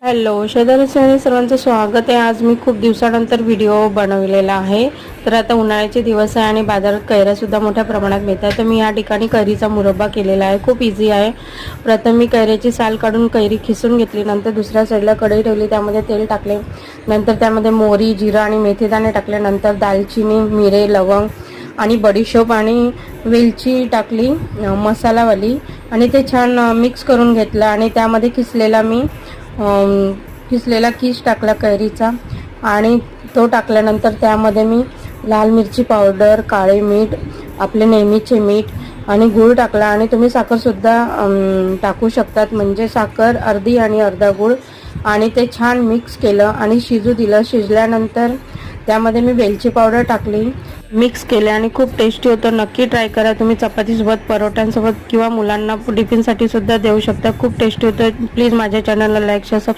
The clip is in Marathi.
हॅलो, शेजारी सर्वांचं स्वागत आहे। आज मी खूप दिवसानंतर व्हिडिओ बनवलेला आहे। तर आता उन्हाळ्याचे दिवस आहे आणि बाजारात कैऱ्या सुद्धा मोठ्या प्रमाणात मिळतात। तर मी या ठिकाणी कैरीचा मुरब्बा केलेला आहे। खूप इझी आहे। प्रथम मी कैरीची साल काढून कैरी खिसून घेतली, नंतर दुसऱ्या साईडला कढई ठेवली, त्यामध्ये तेल टाकले, नंतर त्यामध्ये मोहरी, जिरा आणि मेथीदाणे टाकले, नंतर दालचिनी, मिरे, लवंग आणि बडीशोप आणि वेलची टाकली मसालावाली, आणि ते छान मिक्स करून घेतलं आणि त्यामध्ये किसलेला कीस टाकला कैरीचा, आणि तो टाकल्यानंतर त्यामध्ये मी लाल मिरची पावडर, काळे मीठ, आपले नेहमीचे मीठ आणि गूळ टाकला, आणि तुम्ही साखरसुद्धा टाकू शकतात, म्हणजे साखर अर्धी आणि अर्धा गूळ, आणि ते छान मिक्स केलं आणि शिजू दिलं। शिजल्यानंतर त्यामध्ये मी वेलची पावडर टाकली, मिक्स केले आणि खूप टेस्टी होतं। नक्की ट्राय करा तुम्ही, चपातीसोबत, परोठ्यांसोबत किंवा मुलांना टिफिनसाठी सुद्धा देऊ शकता। खूप टेस्टी होतं। प्लीज माझ्या चॅनलला लाईक, शेअर,